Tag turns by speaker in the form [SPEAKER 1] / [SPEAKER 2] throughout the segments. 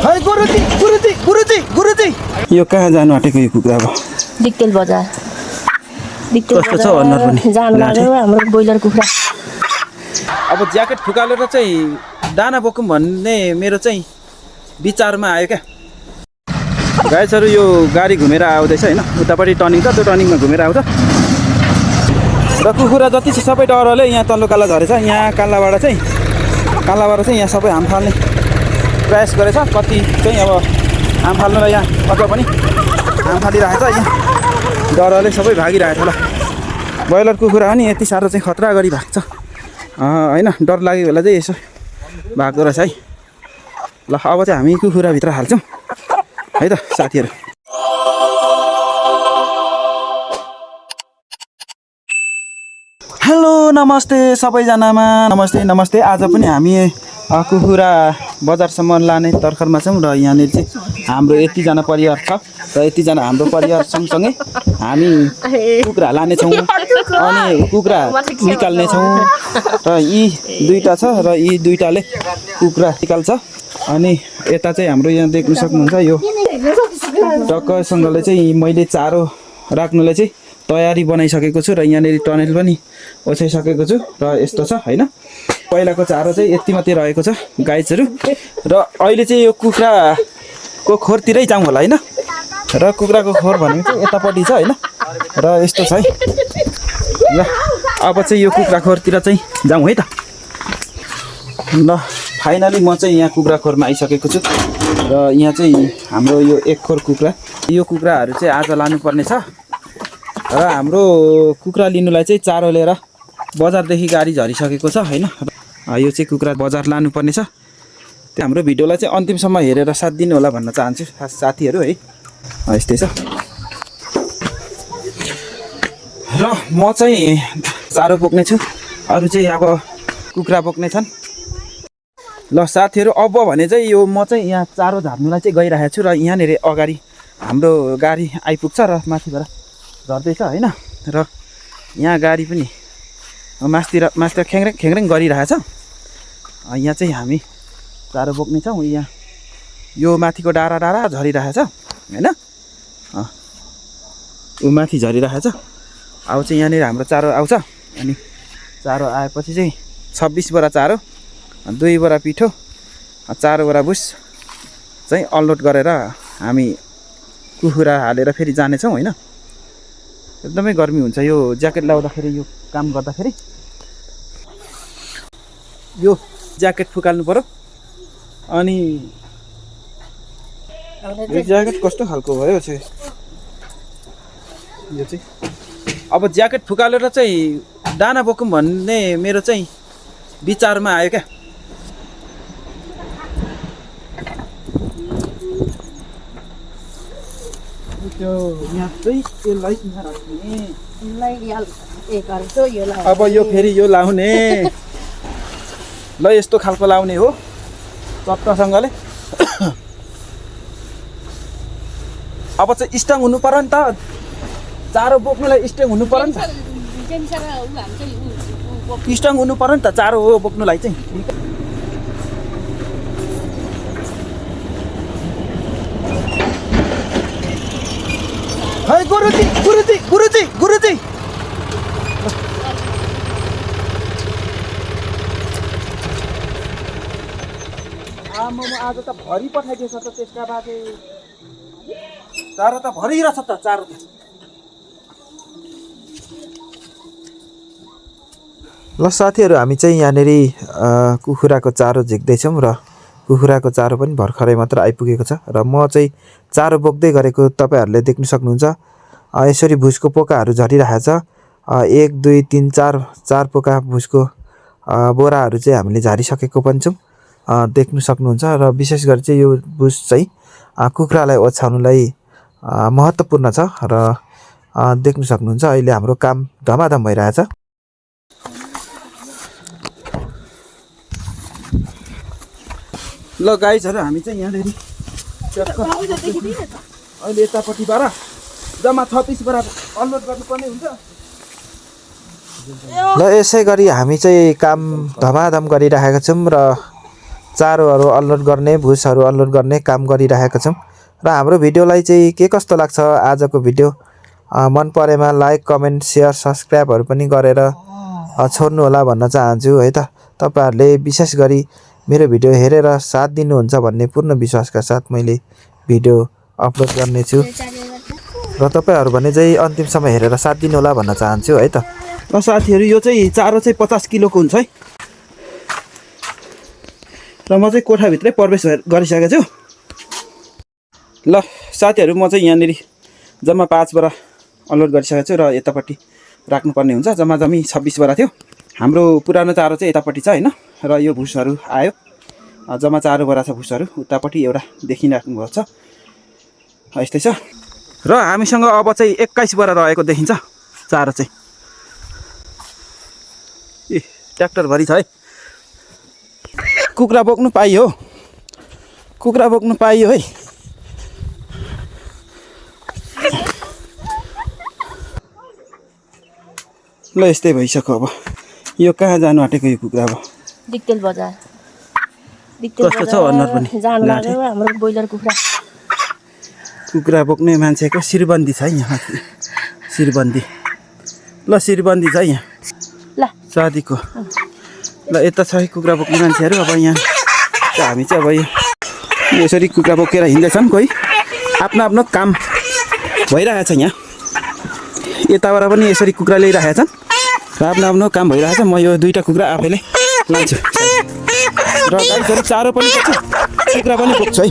[SPEAKER 1] है गुरुजी गुरुजी गुरुजी गुरुजी यो कहाँ जानु आँटेको यो कुखुरा अब
[SPEAKER 2] डिक्टेल बजार
[SPEAKER 1] कस्तो छ अनुहार पनि
[SPEAKER 2] जानु लाग्यो हाम्रो ब्रोइलर कुखुरा
[SPEAKER 1] अब ज्याकेट फुकालेर चाहिँ दाना बोकौँ भन्ने मेरो चाहिँ विचारमा आयो क्या गाइसहरु यो गाडी घुमेर आउँदैछ हैन उतापट्टि टर्निङ छ त्यो टर्निङमा घुमेर आउँछ र कुखुरा जति छ सबै डरले यहाँ तल्लो काला झरेछ यहाँ कालाबाट चाहिँ यहाँ सबै हाम फाल्ने प्रयास गरेछ कति चाहिँ अब हाम फाल्नुलाई यहाँ अझ पनि हाम फालिरहेछ यहाँ डरले सबै भागिरहेछ ल ब्रोइलर कुखुरा हो नि यति साह्रो चाहिँ खतरा गरी भाग्छ हैन डर लागेको बेला चाहिँ यसो भाग्दो रहेछ है ल अब चाहिँ हामी कुखुरा भित्र हाल्छौँ है त साथीहरु हेलो नमस्ते सबैजनामा नमस्ते आज पनि हामी कुखुरा बजारसम्म लाने तर्खरमा छौँ र यहाँनिर चाहिँ हाम्रो यतिजना परिवार छ र यतिजना हाम्रो परिवार सँगसँगै हामी कुखुरा लानेछौँ अनि कुखुरा निकाल्नेछौँ र यी दुईटा छ र यी दुईटाले कुखुरा निकाल्छ अनि यता चाहिँ हाम्रो यहाँ देख्न सक्नुहुन्छ यो टक्कसँगले चाहिँ मैले चारो राख्नुलाई चाहिँ तयारी बनाइसकेको छु र यहाँनिर टनेल पनि ओछ्याइसकेको छु र यस्तो छ हैन पहिलाको चारो चाहिँ यति मात्रै रहेको छ गाइजहरु र अहिले चाहिँ यो कुखुराको खोरतिरै जाउँ होला हैन र कुखुराको खोर भनेको चाहिँ यतापट्टि छ हैन र यस्तो छ है ल अब चाहिँ यो कुखुरा खोरतिर चाहिँ जाउँ है त ल फाइनली म चाहिँ यहाँ कुखुरा खोरमा आइसकेको छु र यहाँ चाहिँ हाम्रो यो एक खोर कुखुरा यो कुखुराहरु चाहिँ आज लानुपर्ने छ र हाम्रो कुखुरा लिनुलाई चाहिँ चारो लिएर बजारदेखि गाडी झरिसकेको छ हैन यो चाहिँ कुखुरा बजार लानुपर्ने छ त्यो हाम्रो भिडियोलाई चाहिँ अन्तिमसम्म हेरेर साथ दिनु होला भन्न चाहन्छु साथीहरु है यस्तै छ र म चाहिँ चारो बोक्ने छु अरु चाहिँ अब कुखुरा बोक्ने छन् ल साथीहरु अब भने चाहिँ यो म चाहिँ यहाँ चारो झार्नुलाई चाहिँ गइरहेको छु र यहाँनिर अगाडि हाम्रो गाडी आइपुग्छ र माथिबाट झर्दैछ हैन र यहाँ गाडी पनि मास्तिर खेङ्रेङ गरिरहेछ यहाँ चाहिँ हामी चारो बोक्ने छौँ यहाँ यो माथिको डाँडा झरिरहेछ हैन उ माथि झरिरहेछ अब चाहिँ यहाँनिर हाम्रो चारो आउँछ अनि चारो आएपछि चाहिँ 26 बोरा चारो 2 बोरा पिठो 4 बोरा भुस चाहिँ अनलोड गरेर हामी कुखुरा हालेर फेरि जानेछौँ हैन एकदमै गर्मी हुन्छ यो ज्याकेट लाउँदाखेरि यो काम गर्दाखेरि यो ज्याकेट फुकाल्नु पर्यो अनि यो ज्याकेट कस्तो खालको भयो चाहिँ यो चाहिँ अब ज्याकेट फुकालेर चाहिँ दाना बोकौँ भन्ने मेरो चाहिँ विचारमा आयो क्या त्यो यहाँ चाहिँ यसलाई यहाँ राख्ने अब यो फेरि यो लाउने ल यस्तो खालको लाउने हो चट्टासँगले अब चाहिँ स्ट्रङ हुनु पर्यो नि त चारो बोक्नुलाई स्ट्रङ हुनु पर्यो नि त स्ट्रङ हुनु पर्यो नि त चारो हो बोक्नुलाई चाहिँ है गुरुजी गुरुजी गुरुजी गुरुजी आज त भरि पठाइदिएछ त त्यसका बाजे चारो त भरिरहेछ त चारो त ल साथीहरु हामी चाहिँ यहाँनेर कुखुराको चारो झिक्दैछौँ र कुखुराको चारो पनि भर्खरै मात्र आइपुगेको छ र म चाहिँ चारो बोक्दै गरेको तपाईहरुले देख्न सक्नुहुन्छ यसरी भुसको पोकाहरु झरिरहेछ 1 2 3 4 पोका भुसको बोराहरु चाहिँ हामीले झारिसकेको पनि छौं देख्न सक्नुहुन्छ र विशेष गरी चाहिँ यो भुस चाहिँ कुखुरालाई ओछ्याउनुलाई महत्त्वपूर्ण छ र देख्न सक्नुहुन्छ अहिले हाम्रो काम धमाधम भइरहेछ ल गाइजहरु हामी चाहिँ यहाँनेर अहिले यतापट्टिबाट जम्मा 36 बराबर अनलोड गर्नुपर्ने हुन्छ ल यसै गरी हामी चाहिँ काम धमाधम गरिरहेका छौं र
[SPEAKER 3] चारोहरू अनलोड गर्ने भुसहरू अनलोड गर्ने काम गरिरहेका छौँ र हाम्रो भिडियोलाई चाहिँ के कस्तो लाग्छ आजको भिडियो मन परेमा लाइक कमेन्ट सेयर सब्सक्राइबहरू पनि गरेर छोड्नु होला भन्न चाहन्छु है त। तपाईहरुले विशेष गरी मेरो भिडियो हेरेर साथ दिनुहुन्छ भन्ने पूर्ण विश्वासका साथ मैले भिडियो अपलोड गर्नेछु र तपाईहरु भने चाहिँ अन्तिमसम्म हेरेर साथ दिनु होला भन्न चाहन्छु है त।
[SPEAKER 1] ल साथीहरु यो चाहिँ चारो चाहिँ 50 किलोको हुन्छ है र म चाहिँ कोठाभित्रै प्रवेश गरिसकेको छु। ल साथीहरु म चाहिँ यहाँनेरि जम्मा 5 बोरा अनलोड गरिसकेको छु र यतापट्टि राख्नुपर्ने हुन्छ। जम्मा जम्मी 26 बोरा थियो। हाम्रो पुरानो चारो चाहिँ यतापट्टि छ हैन र यो भुसहरू आयो जम्मा 4 बोरा छ भुसहरू उतापट्टि एउटा देखिराख्नु भएको छ यस्तै छ र हामीसँग अब चाहिँ 21 बोरा रहेको देखिन्छ चारो चाहिँ। ए ट्र्याक्टर भरि छ है। कुखुरा बोक्नु पाइयो कुखुरा बोक्नु पाइयो है। ल यस्तै भइसक्यो अब यो कहाँ जानु आँटेको यो कुखुरा अब
[SPEAKER 2] दिक्तेल बजार
[SPEAKER 1] कस्तो छ अनुहार पनि
[SPEAKER 2] जानु लाग्यो हाम्रो ब्रोइलर कुखुरा
[SPEAKER 1] बोक्ने मान्छेको शिरबन्दी छ यहाँ शिरबन्दी। ल शिरबन्दी छ यहाँ
[SPEAKER 2] ल
[SPEAKER 1] सादीको। ल यता छ कुखुरा बोक्ने मान्छेहरू अब यहाँ हामी चाहिँ अब यसरी कुखुरा बोकेर हिँड्दैछन्। कोही आफ्नो आफ्नो काम भइरहेछ यहाँ यताबाट पनि यसरी कुखुरा ल्याइरहेका छन् र आफ्नो आफ्नो काम भइरहेछ। म यो 2टा कुखुरा आफैले लान्छु र गाईहरू चारो पनि बोक्छु कुखुरा पनि बोक्छु है।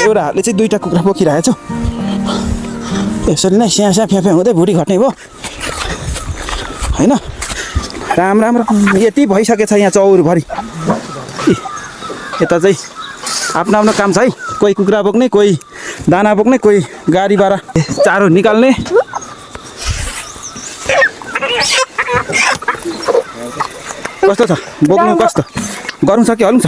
[SPEAKER 1] एउटा हातले चाहिँ 2टा कुखुरा बोकिरहेको छु यसरी नै स्या स्या फ्याफ्या हुँदै भुँडी घट्ने भयो हैन। राम्रो यति भइसकेछ यहाँ चौरभरि। यता चाहिँ आफ्नो आफ्नो काम छ है। कोही कुखुरा बोक्ने कोही दाना बोक्ने कोही गाडीबाट चारो निकाल्ने। कस्तो छ बोक्नु कस्तो गरौँ छ कि हल्नु छ।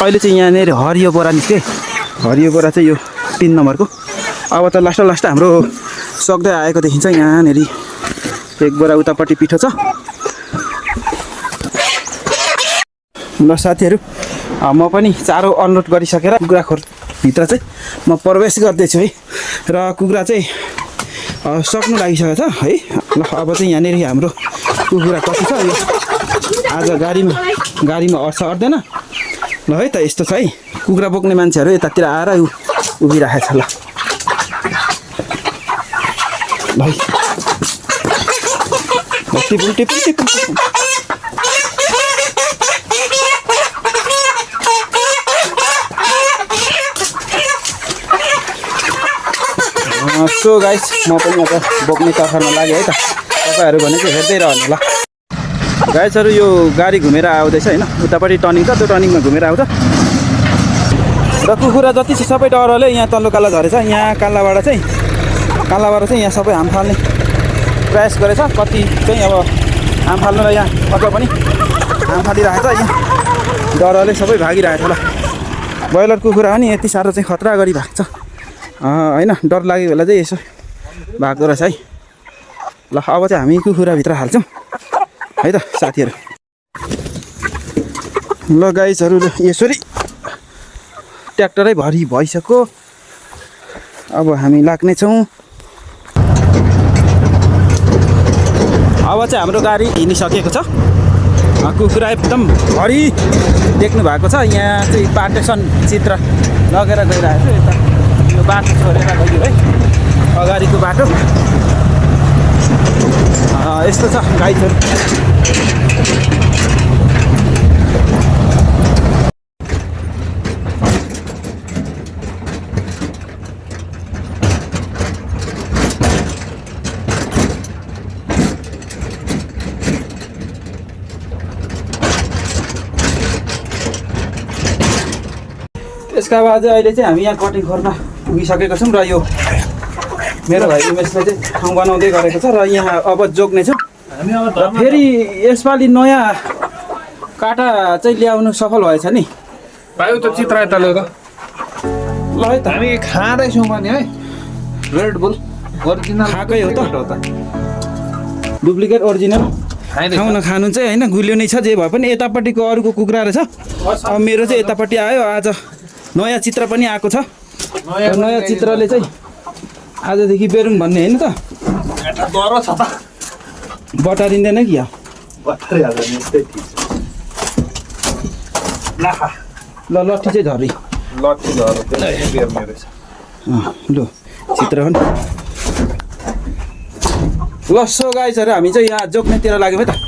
[SPEAKER 1] अहिले चाहिँ यहाँनिर हरियो बोरा निस्के हरियो बोरा चाहिँ यो 3 नम्बरको। अब त लास्ट हाम्रो सक्दै आएको देखिन्छ। यहाँनिर 1 बोरा उतापट्टि पिठो छ। ल साथीहरू म पनि चारो अनलोड गरिसकेर कुखुरा खोरभित्र चाहिँ म प्रवेश गर्दैछु है र कुखुरा चाहिँ सक्नु लागिसकेको छ है। ल अब चाहिँ यहाँनिर हाम्रो कुखुरा कति छ यो आज गाडीमा अट्दैन ल है त। यस्तो छ है कुखुरा बोक्ने मान्छेहरू यतातिर आएर उभिरहेको छ। ल है सो गाइस म पनि अब बोक्ने तर्फमा लागेँ है त। तपाईँहरू भने चाहिँ हेर्दै रहनु ल। गाइसहरू यो गाडी घुमेर आउँदैछ हैन उतापट्टि टर्निङ छ त्यो टर्निङमा घुमेर आउँछ र कुखुरा जति छ सबै डरले यहाँ तल्लो काला झरेछ। यहाँ कालाबाट चाहिँ यहाँ सबै हाम फाल्ने प्रयास गरेछ। कति चाहिँ अब हाम फाल्नु र यहाँ अझ पनि हाम फालिरहेको छ। यहाँ डरले सबै भागिरहेको छ। ल ब्रोइलर कुखुरा पनि यति साह्रो चाहिँ खतरा गरी भएको छ हैन। डर लागेको बेला चाहिँ यसो भाग्दो रहेछ है। ल अब चाहिँ हामी कुखुराभित्र हाल्छौँ है त साथीहरू। ल गाइसहरू यसरी ट्र्याक्टरै भरि भइसक्यो। अब हामी लाग्नेछौँ। अब चाहिँ हाम्रो गाडी हिँडिसकेको छ। कुखुरा एकदम भरि देख्नु भएको छ। यहाँ चाहिँ पार्टेसन चित्र लगेर गइरहेको छु। यता यो बाटो छोडेर गयो है अगाडिको बाटो यस्तो छ गाइसहरू। त्यसका बाद अहिले चाहिँ हामी यहाँ कटिङ खोरमा पुगिसकेको छौँ र यो मेरो भाइ उमेशले चाहिँ ठाउँ बनाउँदै गरेको छ र यहाँ अब जोग्नेछौँ। र फेरि यसपालि नयाँ काटा चाहिँ ल्याउनु सफल भएछ नि
[SPEAKER 4] पायो त चित्र यता ल्याएर
[SPEAKER 1] ल है त।
[SPEAKER 4] हामी खाँदैछौँ भने है रेड बुल ओरिजिनल
[SPEAKER 1] खाएकै हो त डुप्लिकेट ओरिजिनल खाउन खानु चाहिँ होइन गुलियो नै छ जे भए पनि यतापट्टिको अरूको कुखुरा रहेछ अब मेरो चाहिँ यतापट्टि आयो आज नयाँ चित्र पनि आएको छ नयाँ चित्रले चाहिँ आजदेखि बेरुङ भन्ने होइन त बटारिँदैन कि ल लट्ठी चाहिँ झरी लु चित्र पनि ल सो गाइजहरू हामी चाहिँ यहाँ जोग्नेतिर लाग्यौँ है त